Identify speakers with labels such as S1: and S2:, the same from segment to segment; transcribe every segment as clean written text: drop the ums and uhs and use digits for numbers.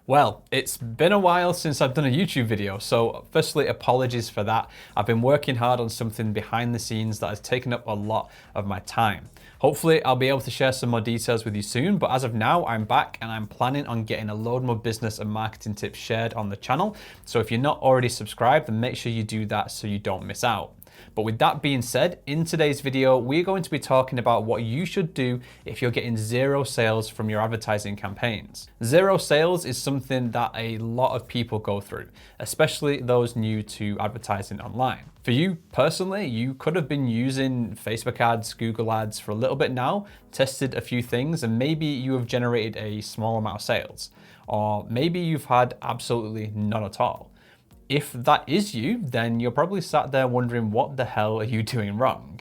S1: Well, it's been a while since I've done a YouTube video, so firstly, apologies for that. I've been working hard on something behind the scenes that has taken up a lot of my time. Hopefully, I'll be able to share some more details with you soon, but as of now, I'm back and I'm planning on getting a load more business and marketing tips shared on the channel. So if you're not already subscribed, then make sure you do that so you don't miss out. But with that being said, in today's video, we're going to be talking about what you should do if you're getting zero sales from your advertising campaigns. Zero sales is something that a lot of people go through, especially those new to advertising online. For you personally, you could have been using Facebook ads, Google ads for a little bit now, tested a few things, and maybe you have generated a small amount of sales. Or maybe you've had absolutely none at all. If that is you, then you're probably sat there wondering what the hell are you doing wrong?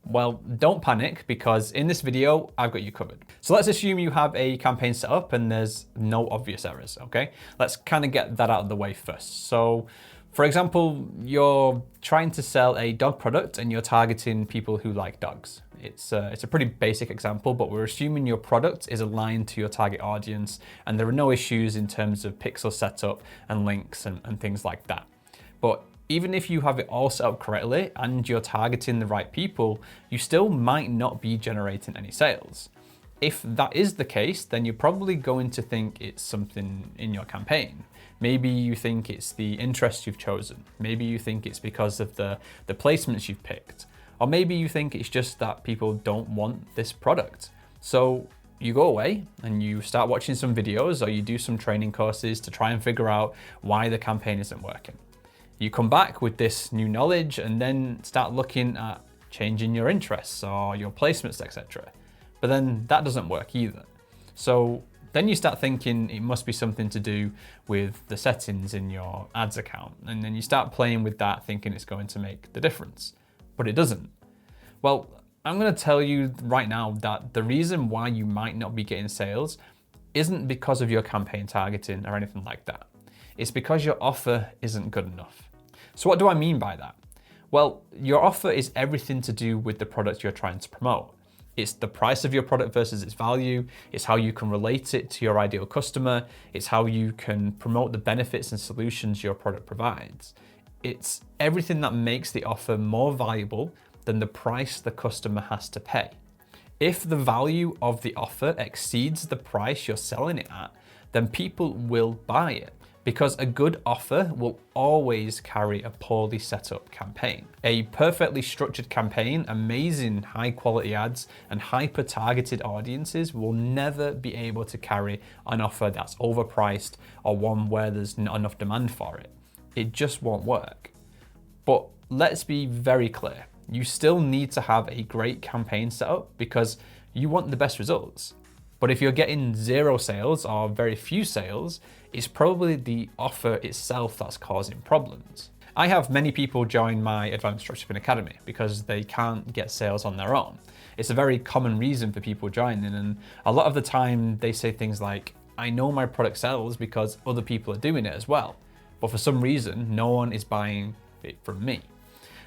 S1: Well, don't panic, because in this video, I've got you covered. So let's assume you have a campaign set up and there's no obvious errors, okay? Let's kind of get that out of the way first. So for example, you're trying to sell a dog product and you're targeting people who like dogs. It's a pretty basic example, but we're assuming your product is aligned to your target audience and there are no issues in terms of pixel setup and links and things like that. But even if you have it all set up correctly and you're targeting the right people, you still might not be generating any sales. If that is the case, then you're probably going to think it's something in your campaign. Maybe you think it's the interest you've chosen. Maybe you think it's because of the placements you've picked. Or maybe you think it's just that people don't want this product. So you go away and you start watching some videos or you do some training courses to try and figure out why the campaign isn't working. You come back with this new knowledge and then start looking at changing your interests or your placements, etc. But then that doesn't work either. So then you start thinking it must be something to do with the settings in your ads account. And then you start playing with that thinking it's going to make the difference. But it doesn't. Well, I'm going to tell you right now that the reason why you might not be getting sales isn't because of your campaign targeting or anything like that. It's because your offer isn't good enough. So what do I mean by that? Well, your offer is everything to do with the product you're trying to promote. It's the price of your product versus its value. It's how you can relate it to your ideal customer. It's how you can promote the benefits and solutions your product provides. It's everything that makes the offer more valuable than the price the customer has to pay. If the value of the offer exceeds the price you're selling it at, then people will buy it, because a good offer will always carry a poorly set up campaign. A perfectly structured campaign, amazing high quality ads, and hyper targeted audiences will never be able to carry an offer that's overpriced or one where there's not enough demand for it. It just won't work. But let's be very clear. You still need to have a great campaign set up because you want the best results. But if you're getting zero sales or very few sales, it's probably the offer itself that's causing problems. I have many people join my Advanced Dropshipping Academy because they can't get sales on their own. It's a very common reason for people joining, and a lot of the time they say things like, I know my product sells because other people are doing it as well, but for some reason, no one is buying it from me.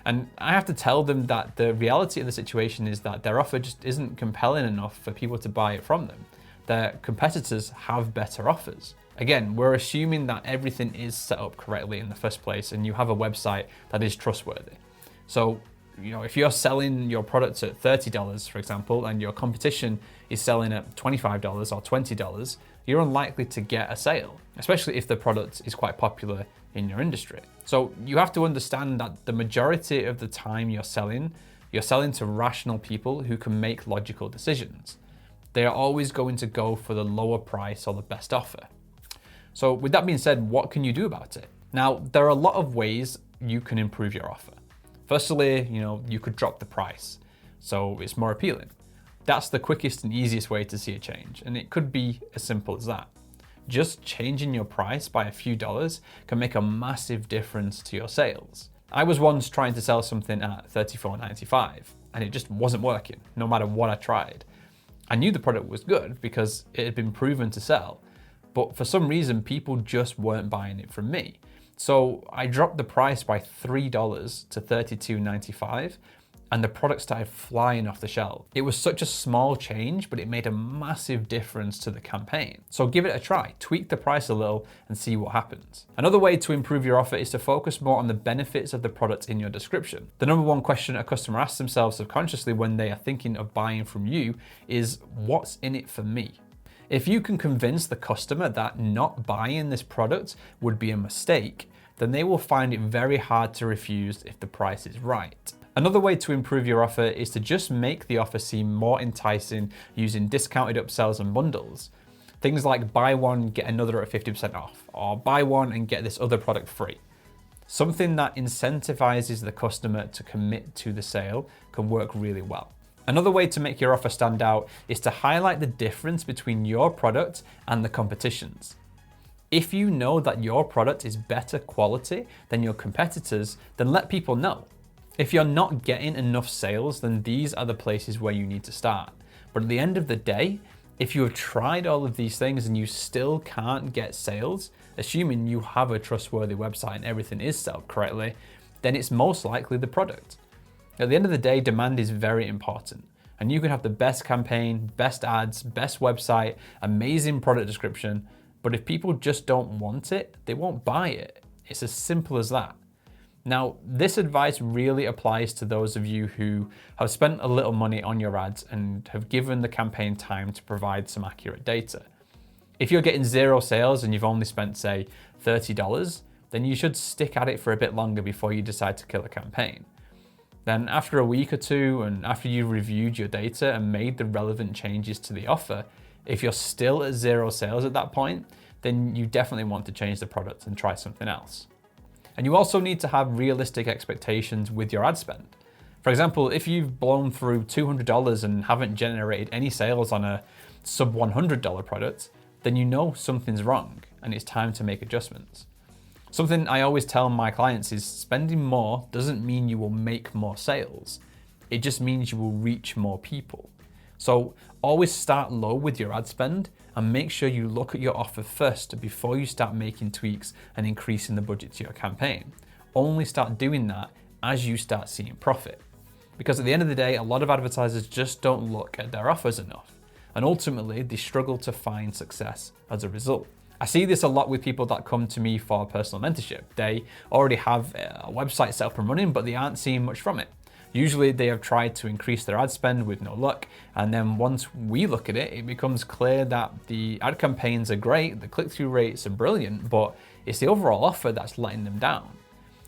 S1: And I have to tell them that the reality of the situation is that their offer just isn't compelling enough for people to buy it from them. Their competitors have better offers. Again, we're assuming that everything is set up correctly in the first place and you have a website that is trustworthy. So, if you're selling your products at $30, for example, and your competition is selling at $25 or $20, you're unlikely to get a sale, especially if the product is quite popular in your industry. So you have to understand that the majority of the time you're selling to rational people who can make logical decisions. They are always going to go for the lower price or the best offer. So with that being said, what can you do about it? Now, there are a lot of ways you can improve your offer. Firstly, you could drop the price so it's more appealing. That's the quickest and easiest way to see a change, and it could be as simple as that. Just changing your price by a few dollars can make a massive difference to your sales. I was once trying to sell something at $34.95 and it just wasn't working, no matter what I tried. I knew the product was good because it had been proven to sell, but for some reason people just weren't buying it from me. So I dropped the price by $3 to $32.95, and the product started flying off the shelf. It was such a small change, but it made a massive difference to the campaign. So give it a try, tweak the price a little and see what happens. Another way to improve your offer is to focus more on the benefits of the product in your description. The number one question a customer asks themselves subconsciously when they are thinking of buying from you is, what's in it for me? If you can convince the customer that not buying this product would be a mistake, then they will find it very hard to refuse if the price is right. Another way to improve your offer is to just make the offer seem more enticing using discounted upsells and bundles. Things like buy one, get another at 50% off, or buy one and get this other product free. Something that incentivizes the customer to commit to the sale can work really well. Another way to make your offer stand out is to highlight the difference between your product and the competition's. If you know that your product is better quality than your competitors, then let people know. If you're not getting enough sales, then these are the places where you need to start. But at the end of the day, if you have tried all of these things and you still can't get sales, assuming you have a trustworthy website and everything is set up correctly, then it's most likely the product. At the end of the day, demand is very important. And you can have the best campaign, best ads, best website, amazing product description, but if people just don't want it, they won't buy it. It's as simple as that. Now, this advice really applies to those of you who have spent a little money on your ads and have given the campaign time to provide some accurate data. If you're getting 0 sales and you've only spent, say, $30, then you should stick at it for a bit longer before you decide to kill a campaign. Then after a week or two, and after you've reviewed your data and made the relevant changes to the offer, if you're still at 0 sales at that point, then you definitely want to change the product and try something else. And you also need to have realistic expectations with your ad spend. For example, if you've blown through $200 and haven't generated any sales on a sub $100 product, then you know something's wrong and it's time to make adjustments. Something I always tell my clients is spending more doesn't mean you will make more sales. It just means you will reach more people. So always start low with your ad spend and make sure you look at your offer first before you start making tweaks and increasing the budget to your campaign. Only start doing that as you start seeing profit. Because at the end of the day, a lot of advertisers just don't look at their offers enough. And ultimately, they struggle to find success as a result. I see this a lot with people that come to me for personal mentorship. They already have a website set up and running, but they aren't seeing much from it. Usually they have tried to increase their ad spend with no luck, and then once we look at it, it becomes clear that the ad campaigns are great, the click-through rates are brilliant, but it's the overall offer that's letting them down.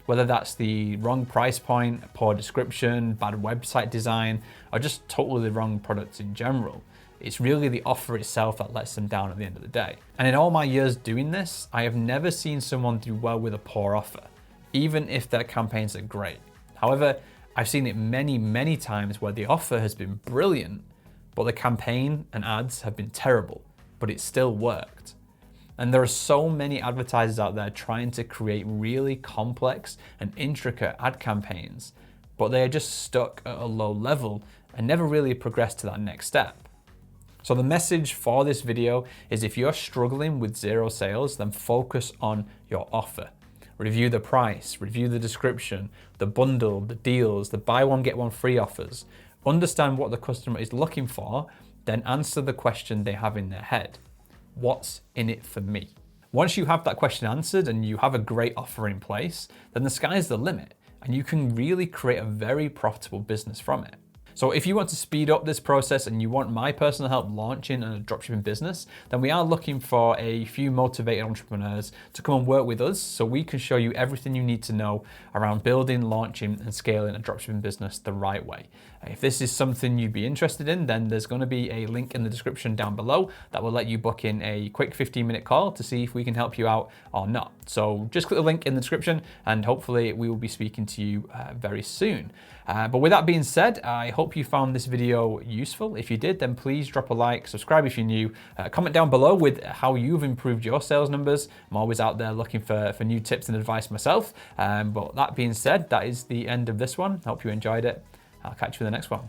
S1: Whether that's the wrong price point, poor description, bad website design, or just totally the wrong products in general. It's really the offer itself that lets them down at the end of the day. And in all my years doing this, I have never seen someone do well with a poor offer, even if their campaigns are great. However, I've seen it many, many times where the offer has been brilliant, but the campaign and ads have been terrible, but it still worked. And there are so many advertisers out there trying to create really complex and intricate ad campaigns, but they are just stuck at a low level and never really progress to that next step. So the message for this video is if you're struggling with 0 sales, then focus on your offer. Review the price, review the description, the bundle, the deals, the buy one, get one free offers. Understand what the customer is looking for, then answer the question they have in their head. What's in it for me? Once you have that question answered and you have a great offer in place, then the sky's the limit and you can really create a very profitable business from it. So if you want to speed up this process and you want my personal help launching a dropshipping business, then we are looking for a few motivated entrepreneurs to come and work with us so we can show you everything you need to know around building, launching, and scaling a dropshipping business the right way. If this is something you'd be interested in, then there's going to be a link in the description down below that will let you book in a quick 15-minute call to see if we can help you out or not. So just click the link in the description and hopefully we will be speaking to you very soon. But with that being said, I hope you found this video useful. If you did, then please drop a like, subscribe if you're new, comment down below with how you've improved your sales numbers. I'm always out there looking for new tips and advice myself. But that being said, that is the end of this one. Hope you enjoyed it. I'll catch you in the next one.